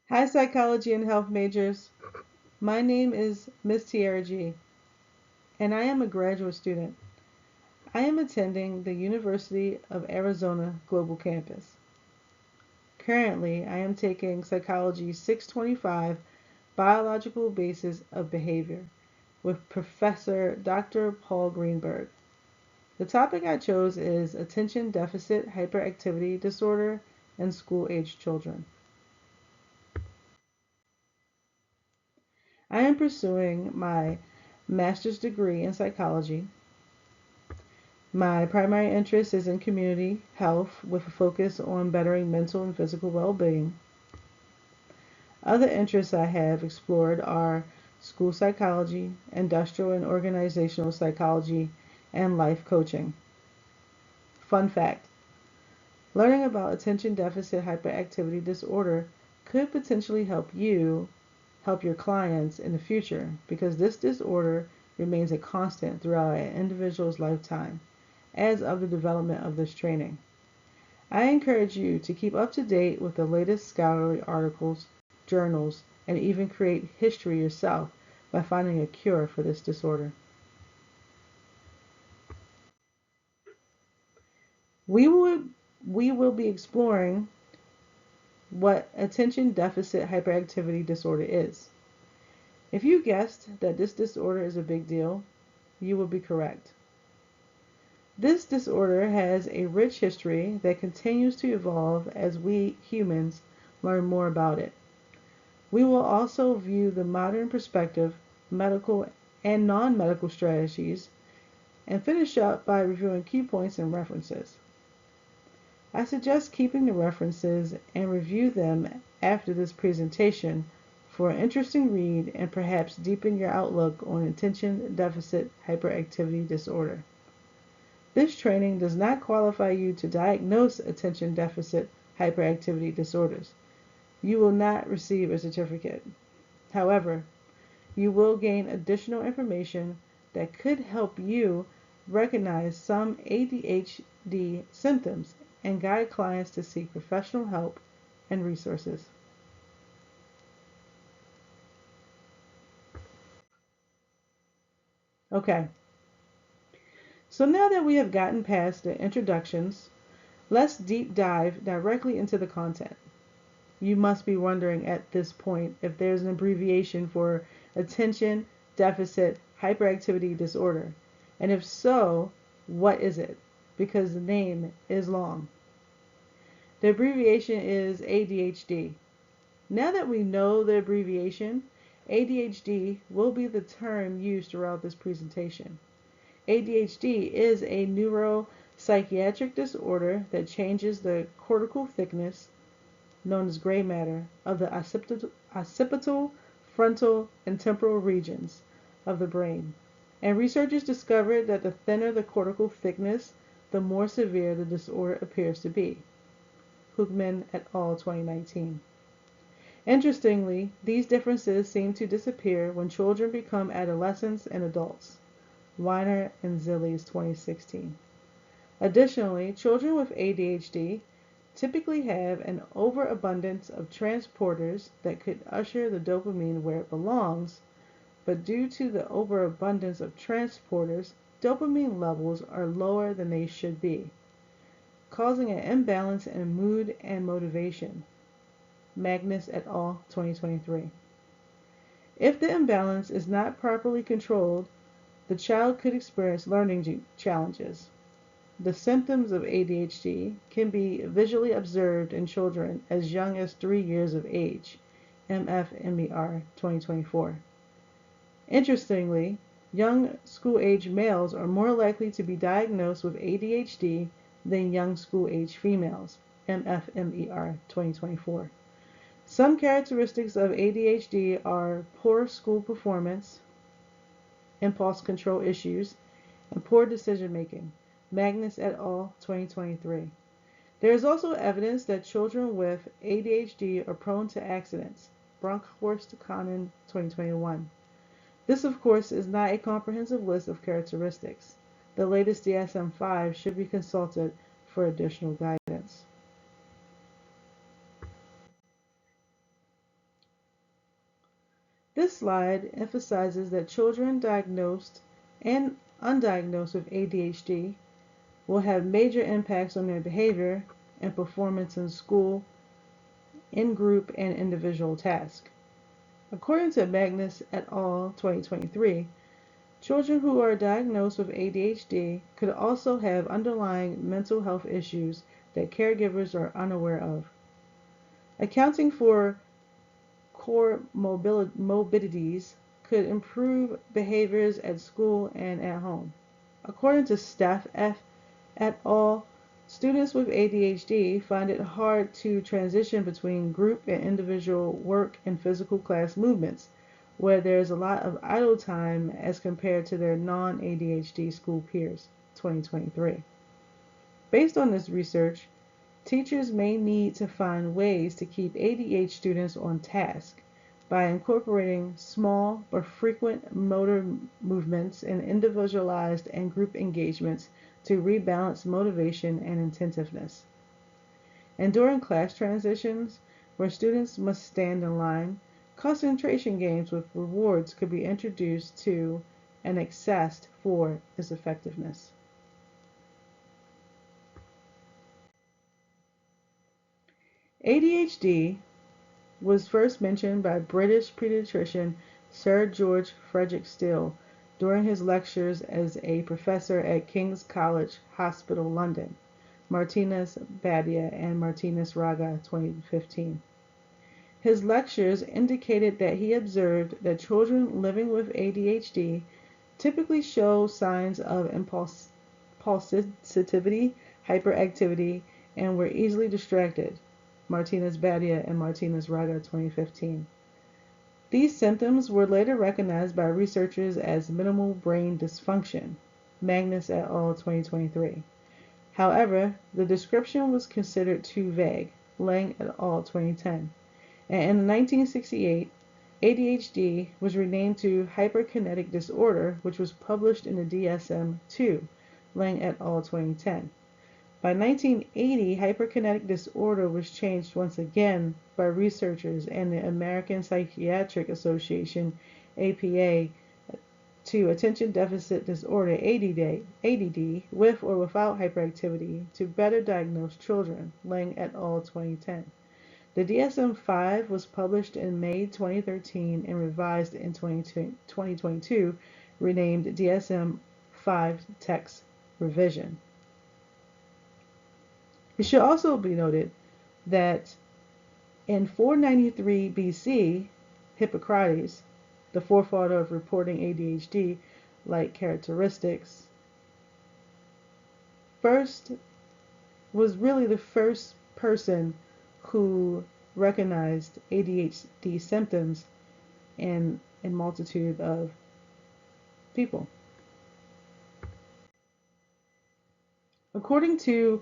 Hi, psychology and health majors. My name is Miss Tearra G, and I am a graduate student. I am attending the University of Arizona Global Campus. Currently, I am taking Psychology 625 Biological Basis of Behavior with Professor Dr. Paul Greenberg. The topic I chose is Attention Deficit Hyperactivity Disorder in School-Age Children. I am pursuing my master's degree in psychology. My primary interest is in community health with a focus on bettering mental and physical well-being. Other interests I have explored are school psychology, industrial and organizational psychology, and life coaching. Fun fact: learning about attention deficit hyperactivity disorder could potentially help your clients in the future because this disorder remains a constant throughout an individual's lifetime as of the development of this training. I encourage you to keep up to date with the latest scholarly articles, journals, and even create history yourself by finding a cure for this disorder. We will, we will be exploring what attention deficit hyperactivity disorder is. If you guessed that this disorder is a big deal, you will be correct. This disorder has a rich history that continues to evolve as we humans learn more about it. We will also view the modern perspective, medical and non-medical strategies, and finish up by reviewing key points and references. I suggest keeping the references and review them after this presentation for an interesting read and perhaps deepen your outlook on attention deficit hyperactivity disorder. This training does not qualify you to diagnose attention deficit hyperactivity disorders. You will not receive a certificate. However, you will gain additional information that could help you recognize some ADHD symptoms and guide clients to seek professional help and resources. Okay, so now that we have gotten past the introductions, let's deep dive directly into the content. You must be wondering at this point if there's an abbreviation for attention deficit hyperactivity disorder. And if so, what is it? Because the name is long. The abbreviation is ADHD. Now that we know the abbreviation, ADHD will be the term used throughout this presentation. ADHD is a neuropsychiatric disorder that changes the cortical thickness, known as gray matter, of the occipital, frontal, and temporal regions of the brain. And researchers discovered that the thinner the cortical thickness, the more severe the disorder appears to be. Hugman et al. 2019. Interestingly, these differences seem to disappear when children become adolescents and adults. Weiner and Zillies 2016. Additionally, children with ADHD typically have an overabundance of transporters that could usher the dopamine where it belongs, but due to the overabundance of transporters, dopamine levels are lower than they should be, causing an imbalance in mood and motivation. Magnus et al. 2023. If the imbalance is not properly controlled, the child could experience learning challenges. The symptoms of ADHD can be visually observed in children as young as 3 years of age. MFMER 2024. Interestingly, young school-age males are more likely to be diagnosed with ADHD than young school-age females. MFMER 2024. Some characteristics of ADHD are poor school performance, impulse control issues, and poor decision making. Magnus et al. 2023. There is also evidence that children with ADHD are prone to accidents. Bronkhorst-Conan 2021. This, of course, is not a comprehensive list of characteristics. The latest DSM-5 should be consulted for additional guidance. This slide emphasizes that children diagnosed and undiagnosed with ADHD will have major impacts on their behavior and performance in school, in group, and individual tasks. According to Magnus et al. 2023, children who are diagnosed with ADHD could also have underlying mental health issues that caregivers are unaware of. Accounting for core morbidities could improve behaviors at school and at home. According to Staff F et al., students with ADHD find it hard to transition between group and individual work and physical class movements, where there's a lot of idle time as compared to their non-ADHD school peers. 2023. Based on this research, teachers may need to find ways to keep ADHD students on task by incorporating small but frequent motor movements and individualized and group engagements to rebalance motivation and attentiveness. And during class transitions, where students must stand in line, concentration games with rewards could be introduced to and assessed for its effectiveness. ADHD was first mentioned by British pediatrician Sir George Frederick Steele during his lectures as a professor at King's College Hospital, London. Martinez Badia and Martinez Raga, 2015. His lectures indicated that he observed that children living with ADHD typically show signs of impulsivity, hyperactivity, and were easily distracted. Martinez Badia and Martinez Raga, 2015. These symptoms were later recognized by researchers as minimal brain dysfunction. Magnus et al. 2023. However, the description was considered too vague. Lang et al. 2010. And in 1968, ADHD was renamed to hyperkinetic disorder, which was published in the DSM-2. Lang et al. 2010. By 1980, hyperkinetic disorder was changed once again by researchers and the American Psychiatric Association, APA, to attention deficit disorder, ADD, with or without hyperactivity, to better diagnose children. Lang et al. 2010. The DSM-5 was published in May 2013 and revised in 2022, renamed DSM-5 Text Revision. It should also be noted that in 493 BC, Hippocrates, the forefather of reporting ADHD-like characteristics, was really the first person who recognized ADHD symptoms in a multitude of people. According to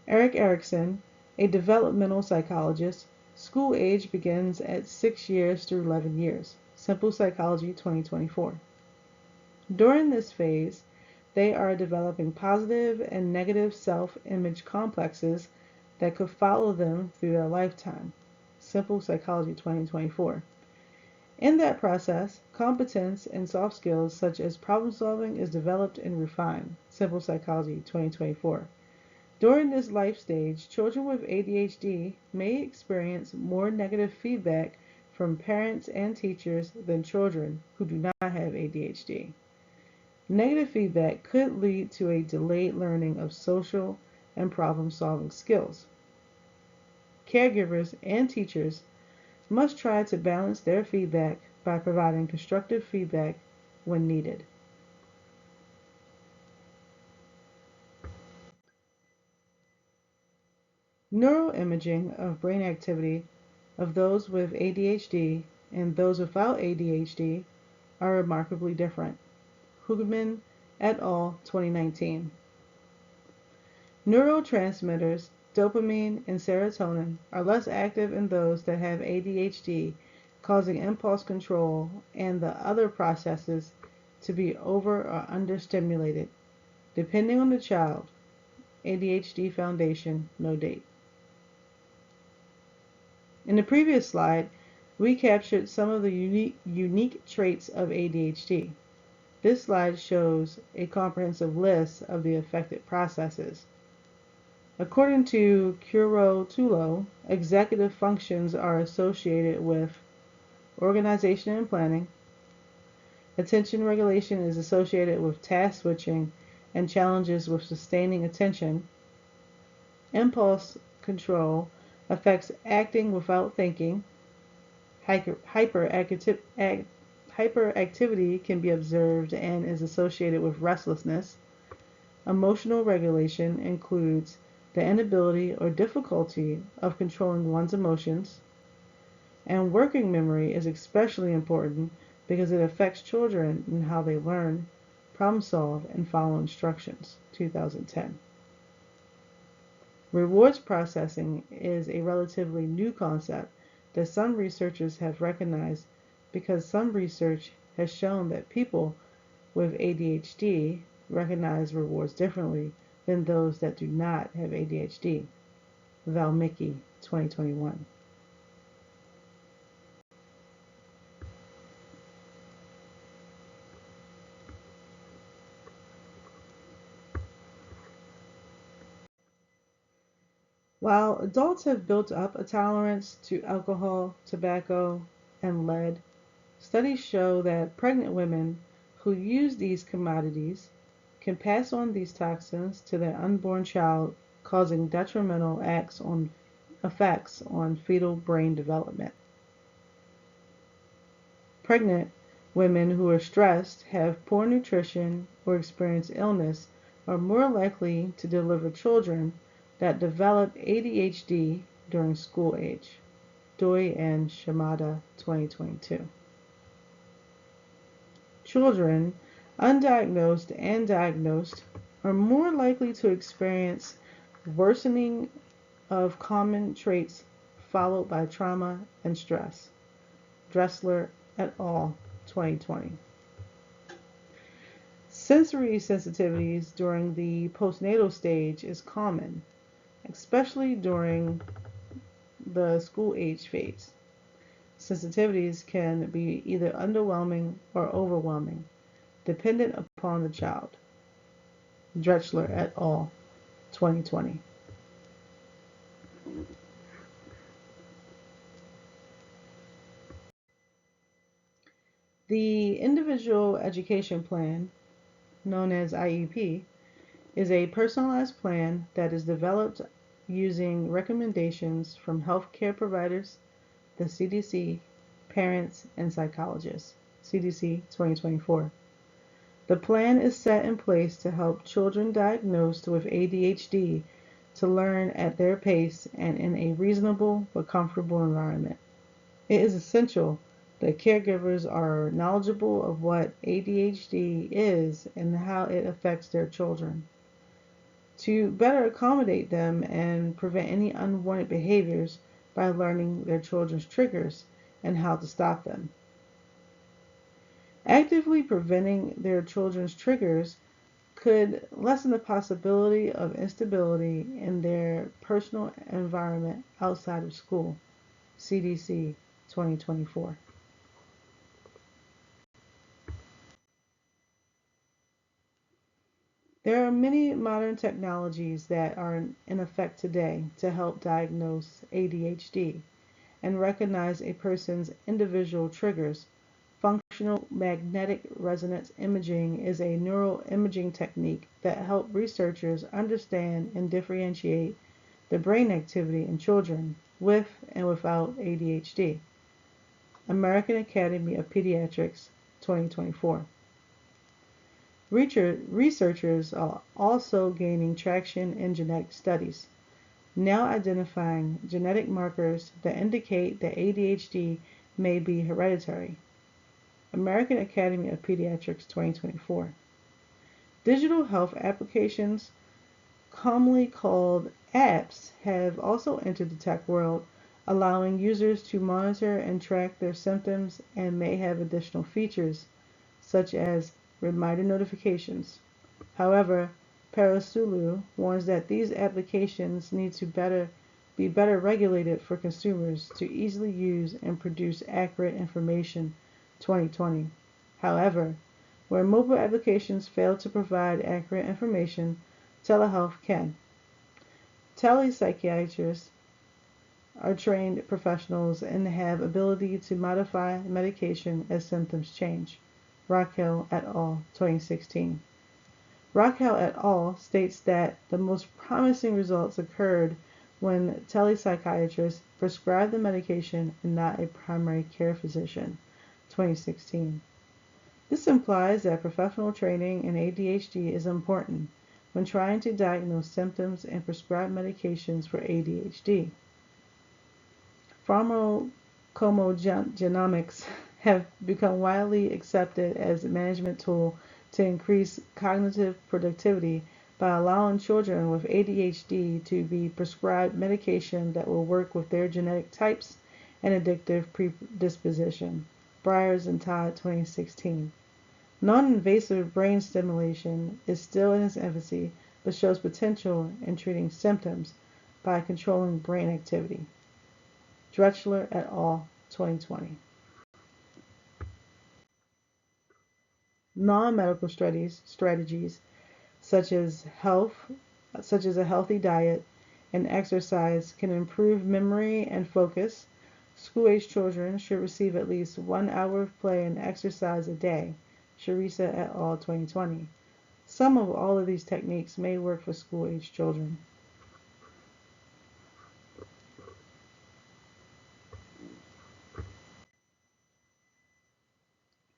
Erik Erikson, a developmental psychologist, school age begins at 6 years through 11 years. Simple Psychology 2024. During this phase, they are developing positive and negative self-image complexes that could follow them through their lifetime. Simple Psychology 2024. In that process, competence and soft skills such as problem solving is developed and refined. Simple Psychology 2024. During this life stage, children with ADHD may experience more negative feedback from parents and teachers than children who do not have ADHD. Negative feedback could lead to a delayed learning of social and problem-solving skills. Caregivers and teachers must try to balance their feedback by providing constructive feedback when needed. Neuroimaging of brain activity of those with ADHD and those without ADHD are remarkably different. Hugman et al. 2019. Neurotransmitters, dopamine and serotonin, are less active in those that have ADHD, causing impulse control and the other processes to be over or understimulated, depending on the child. ADHD Foundation, no date. In the previous slide, We captured some of the unique traits of ADHD. This slide shows a comprehensive list of the affected processes. According to Tulo, executive functions are associated with organization and planning. Attention regulation is associated with task switching and challenges with sustaining attention. Impulse control affects acting without thinking. Hyperactivity can be observed and is associated with restlessness. Emotional regulation includes the inability or difficulty of controlling one's emotions. And working memory is especially important because it affects children in how they learn, problem solve, and follow instructions. 2010. Rewards processing is a relatively new concept that some researchers have recognized because some research has shown that people with ADHD recognize rewards differently than those that do not have ADHD. Valmiki, 2021. While adults have built up a tolerance to alcohol, tobacco, and lead, studies show that pregnant women who use these commodities can pass on these toxins to their unborn child, causing detrimental effects on fetal brain development. Pregnant women who are stressed, have poor nutrition, or experience illness are more likely to deliver children that develop ADHD during school age. Doi and Shimada, 2022. Children, undiagnosed and diagnosed, are more likely to experience worsening of common traits followed by trauma and stress. Dressler et al., 2020. Sensory sensitivities during the postnatal stage is common, especially during the school age phase. Sensitivities can be either underwhelming or overwhelming, dependent upon the child. Drechsler et al., 2020. The Individual Education Plan, known as IEP, is a personalized plan that is developed using recommendations from healthcare providers, the CDC, parents, and psychologists. CDC 2024. The plan is set in place to help children diagnosed with ADHD to learn at their pace and in a reasonable but comfortable environment. It is essential that caregivers are knowledgeable of what ADHD is and how it affects their children. To better accommodate them and prevent any unwanted behaviors by learning their children's triggers and how to stop them. Actively preventing their children's triggers could lessen the possibility of instability in their personal environment outside of school. CDC 2024. There are many modern technologies that are in effect today to help diagnose ADHD and recognize a person's individual triggers. Functional magnetic resonance imaging is a neural imaging technique that helps researchers understand and differentiate the brain activity in children with and without ADHD. American Academy of Pediatrics, 2024. Researchers are also gaining traction in genetic studies, now identifying genetic markers that indicate that ADHD may be hereditary. American Academy of Pediatrics 2024. Digital health applications, commonly called apps, have also entered the tech world, allowing users to monitor and track their symptoms and may have additional features, such as reminder notifications. However, Parasulu warns that these applications need to better be better regulated for consumers to easily use and produce accurate information 2020. However, where mobile applications fail to provide accurate information, telehealth can. Telepsychiatrists are trained professionals and have ability to modify medication as symptoms change. Raquel et al., 2016. Raquel et al. States that the most promising results occurred when telepsychiatrists prescribed the medication and not a primary care physician. 2016. This implies that professional training in ADHD is important when trying to diagnose symptoms and prescribe medications for ADHD. Pharmacogenomics have become widely accepted as a management tool to increase cognitive productivity by allowing children with ADHD to be prescribed medication that will work with their genetic types and addictive predisposition. Byers and Todd, 2016. Non-invasive brain stimulation is still in its infancy, but shows potential in treating symptoms by controlling brain activity. Drechsler et al., 2020. Non-medical strategies such as a healthy diet and exercise can improve memory and focus. School-age children should receive at least 1 hour of play and exercise a day. Sharisa et al., 2020. Some of all of these techniques may work for school-age children.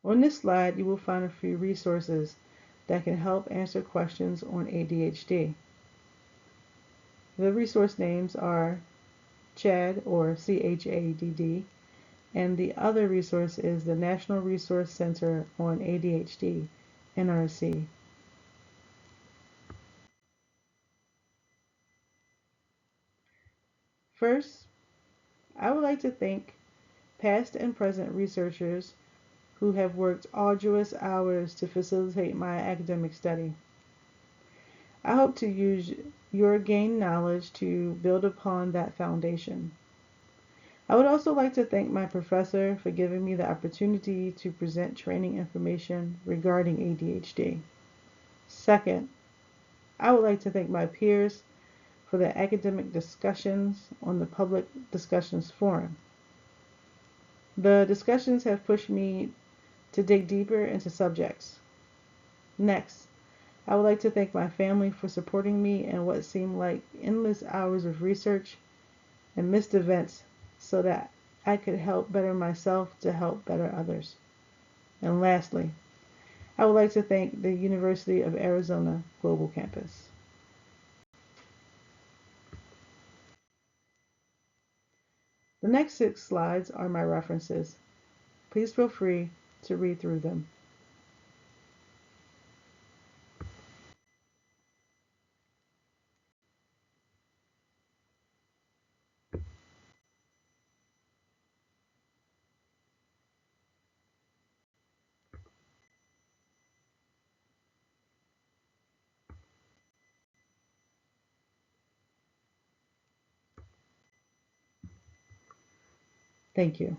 On this slide, you will find a few resources that can help answer questions on ADHD. The resource names are CHADD, or CHADD, and the other resource is the National Resource Center on ADHD, NRC. First, I would like to thank past and present researchers who have worked arduous hours to facilitate my academic study. I hope to use your gained knowledge to build upon that foundation. I would also like to thank my professor for giving me the opportunity to present training information regarding ADHD. Second, I would like to thank my peers for the academic discussions on the Public Discussions Forum. The discussions have pushed me to dig deeper into subjects. Next, I would like to thank my family for supporting me in what seemed like endless hours of research and missed events so that I could help better myself to help better others. And lastly, I would like to thank the University of Arizona Global Campus. The next 6 slides are my references. Please feel free to read through them. Thank you.